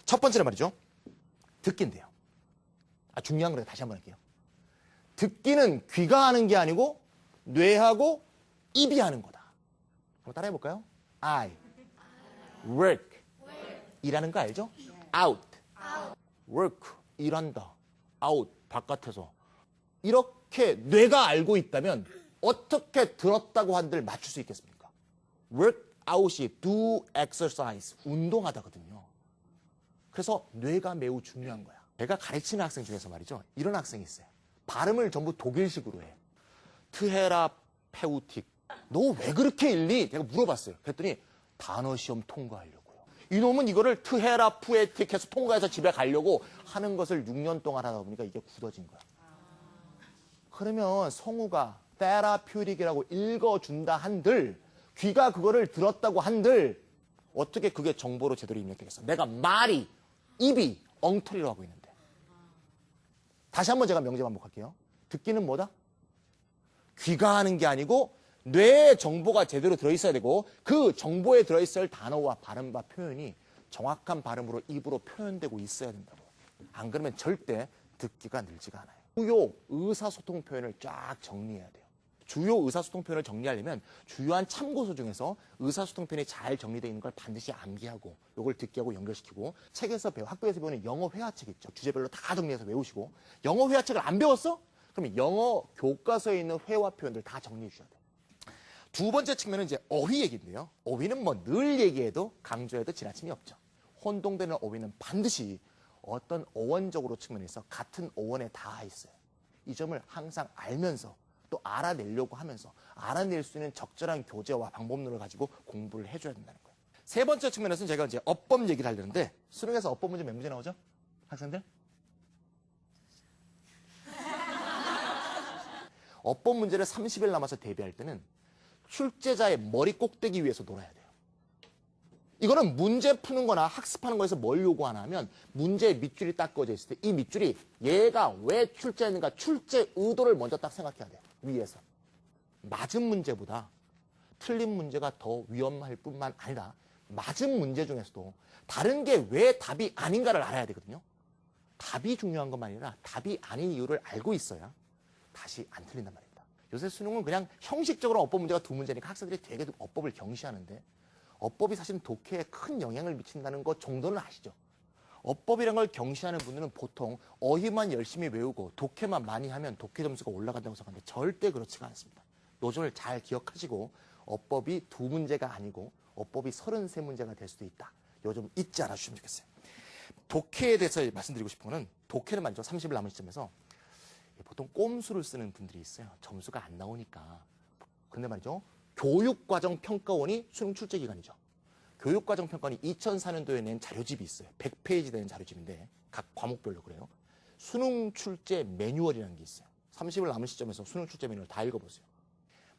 첫 번째는 말이죠. 듣기인데요. 중요한 거예요. 다시 한번 할게요. 듣기는 귀가 하는 게 아니고 뇌하고 입이 하는 거다. 한번 따라해볼까요? I work 일하는 거 알죠? out work 일한다. out 바깥에서. 이렇게 뇌가 알고 있다면 어떻게 들었다고 한들 맞출 수 있겠습니까? work out이 do exercise 운동하다거든요. 그래서 뇌가 매우 중요한 거야. 제가 가르치는 학생 중에서 말이죠. 이런 학생이 있어요. 발음을 전부 독일식으로 해. 트헤라페우틱. 너 왜 그렇게 읽니? 제가 물어봤어요. 그랬더니 단어 시험 통과하려고요. 이놈은 이거를 트헤라푸에틱 해서 통과해서 집에 가려고 하는 것을 6년 동안 하다 보니까 이게 굳어진 거야. 그러면 성우가 테라퓨틱이라고 읽어준다 한들 귀가 그거를 들었다고 한들 어떻게 그게 정보로 제대로 입력되겠어? 내가 말이 입이 엉터리로 하고 있는데. 다시 한번 제가 명제 반복할게요. 듣기는 뭐다? 귀가 하는 게 아니고 뇌에 정보가 제대로 들어있어야 되고 그 정보에 들어있을 단어와 발음과 표현이 정확한 발음으로 입으로 표현되고 있어야 된다고. 안 그러면 절대 듣기가 늘지가 않아요. 주요 의사소통 표현을 쫙 정리해야 돼요. 주요 의사소통 표현을 정리하려면 주요한 참고서 중에서 의사소통 표현이 잘 정리되어 있는 걸 반드시 암기하고 이걸 듣기하고 연결시키고 책에서 학교에서 배우는 영어 회화책 있죠. 주제별로 다 정리해서 외우시고 영어 회화책을 안 배웠어? 그러면 영어 교과서에 있는 회화 표현들 다 정리해 주셔야 돼요. 두 번째 측면은 이제 어휘 얘기인데요. 어휘는 뭐 늘 얘기해도 강조해도 지나침이 없죠. 혼동되는 어휘는 반드시 어떤 어원적으로 측면에서 같은 어원에 다 있어요. 이 점을 항상 알면서 또 알아내려고 하면서 알아낼 수 있는 적절한 교재와 방법론을 가지고 공부를 해줘야 된다는 거예요. 세 번째 측면에서는 제가 이제 어법 얘기를 하려는데 수능에서 어법 문제 몇 문제 나오죠? 학생들? 어법 문제를 30일 남아서 대비할 때는 출제자의 머리 꼭대기 위에서 놀아야 돼요. 이거는 문제 푸는 거나 학습하는 거에서 뭘 요구하나 하면 문제의 밑줄이 딱 그어져 있을 때 이 밑줄이 얘가 왜 출제했는가 출제 의도를 먼저 딱 생각해야 돼요. 위에서. 맞은 문제보다 틀린 문제가 더 위험할 뿐만 아니라 맞은 문제 중에서도 다른 게 왜 답이 아닌가를 알아야 되거든요. 답이 중요한 것만 아니라 답이 아닌 이유를 알고 있어야 다시 안 틀린단 말입니다. 요새 수능은 그냥 형식적으로 어법 문제가 두 문제니까 학생들이 되게 어법을 경시하는데 어법이 사실 독해에 큰 영향을 미친다는 것 정도는 아시죠? 어법이라는 걸 경시하는 분들은 보통 어휘만 열심히 외우고 독해만 많이 하면 독해 점수가 올라간다고 생각하는데 절대 그렇지가 않습니다. 요점을 잘 기억하시고 어법이 두 문제가 아니고 어법이 33문제가 될 수도 있다. 요점 잊지 않아주시면 좋겠어요. 독해에 대해서 말씀드리고 싶은 거는 독해는 말이죠. 30일 남은 시점에서 보통 꼼수를 쓰는 분들이 있어요. 점수가 안 나오니까. 근데 말이죠. 교육과정평가원이 수능 출제 기관이죠. 교육과정평가원이 2004년도에 낸 자료집이 있어요. 100페이지 되는 자료집인데 각 과목별로 그래요. 수능 출제 매뉴얼이라는 게 있어요. 30일 남은 시점에서 수능 출제 매뉴얼 다 읽어보세요.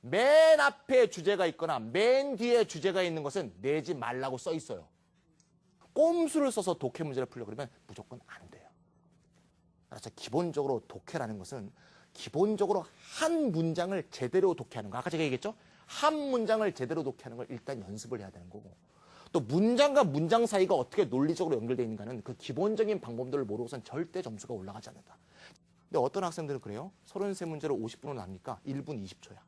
맨 앞에 주제가 있거나 맨 뒤에 주제가 있는 것은 내지 말라고 써 있어요. 꼼수를 써서 독해 문제를 풀려고 그러면 무조건 안 돼요. 그래서 기본적으로 독해라는 것은 기본적으로 한 문장을 제대로 독해하는 거. 아까 제가 얘기했죠? 한 문장을 제대로 독해하는 걸 일단 연습을 해야 되는 거고 또 문장과 문장 사이가 어떻게 논리적으로 연결되어 있는가는 그 기본적인 방법들을 모르고선 절대 점수가 올라가지 않는다. 근데 어떤 학생들은 그래요? 33문제를 50분으로 나누니까 1분 20초야.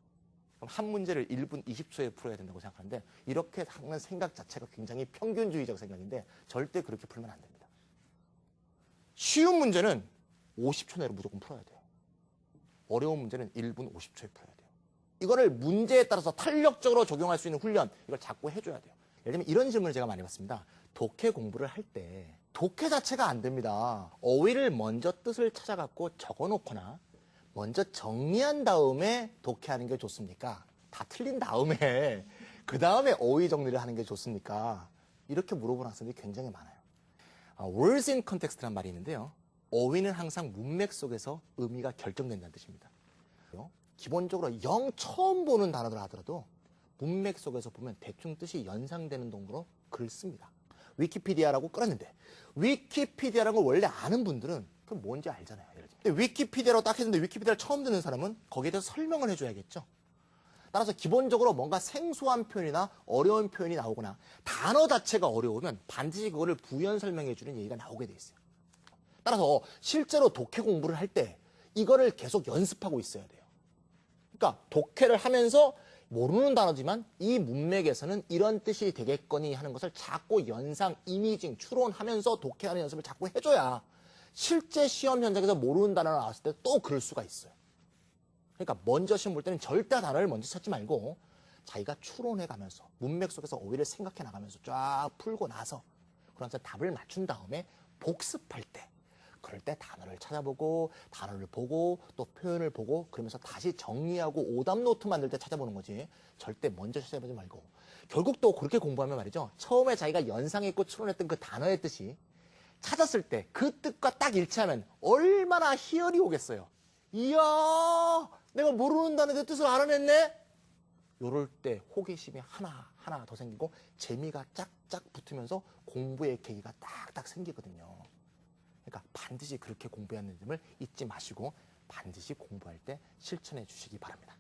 그럼 한 문제를 1분 20초에 풀어야 된다고 생각하는데 이렇게 하는 생각 자체가 굉장히 평균주의적 생각인데 절대 그렇게 풀면 안 됩니다. 쉬운 문제는 50초 내로 무조건 풀어야 돼요. 어려운 문제는 1분 50초에 풀어야 돼요. 이거를 문제에 따라서 탄력적으로 적용할 수 있는 훈련, 이걸 자꾸 해줘야 돼요. 예를 들면 이런 질문을 제가 많이 받습니다. 독해 공부를 할 때 독해 자체가 안 됩니다. 어휘를 먼저 뜻을 찾아갖고 적어놓거나 먼저 정리한 다음에 독해하는 게 좋습니까? 다 틀린 다음에 그 다음에 어휘 정리를 하는 게 좋습니까? 이렇게 물어보는 학생들이 굉장히 많아요. words in context라는 말이 있는데요. 어휘는 항상 문맥 속에서 의미가 결정된다는 뜻입니다. 기본적으로 영 처음 보는 단어들 하더라도 문맥 속에서 보면 대충 뜻이 연상되는 정도로 글을 씁니다. 위키피디아라고 끌었는데 위키피디아라는 걸 원래 아는 분들은 그럼 뭔지 알잖아요. 근데 위키피디아라고 딱 했는데 위키피디아를 처음 듣는 사람은 거기에 대해서 설명을 해줘야겠죠. 따라서 기본적으로 뭔가 생소한 표현이나 어려운 표현이 나오거나 단어 자체가 어려우면 반드시 그거를 부연 설명해 주는 얘기가 나오게 돼 있어요. 따라서 실제로 독해 공부를 할 때 이거를 계속 연습하고 있어야 돼요. 그러니까 독해를 하면서 모르는 단어지만 이 문맥에서는 이런 뜻이 되겠거니 하는 것을 자꾸 연상, 이미징, 추론하면서 독해하는 연습을 자꾸 해줘야 실제 시험 현장에서 모르는 단어가 나왔을 때 또 그럴 수가 있어요. 그러니까 먼저 시험 볼 때는 절대 단어를 먼저 찾지 말고 자기가 추론해 가면서 문맥 속에서 어휘를 생각해 나가면서 쫙 풀고 나서 그러면서 답을 맞춘 다음에 복습할 때 그럴 때 단어를 찾아보고 단어를 보고 또 표현을 보고 그러면서 다시 정리하고 오답 노트 만들 때 찾아보는 거지 절대 먼저 찾아보지 말고 결국 또 그렇게 공부하면 말이죠. 처음에 자기가 연상했고 추론했던 그 단어의 뜻이 찾았을 때 그 뜻과 딱 일치하면 얼마나 희열이 오겠어요. 이야 내가 모르는 단어의 뜻을 알아냈네. 요럴 때 호기심이 하나 더 생기고 재미가 짝짝 붙으면서 공부의 계기가 딱딱 생기거든요. 그러니까 반드시 그렇게 공부해야 하는 점을 잊지 마시고 반드시 공부할 때 실천해 주시기 바랍니다.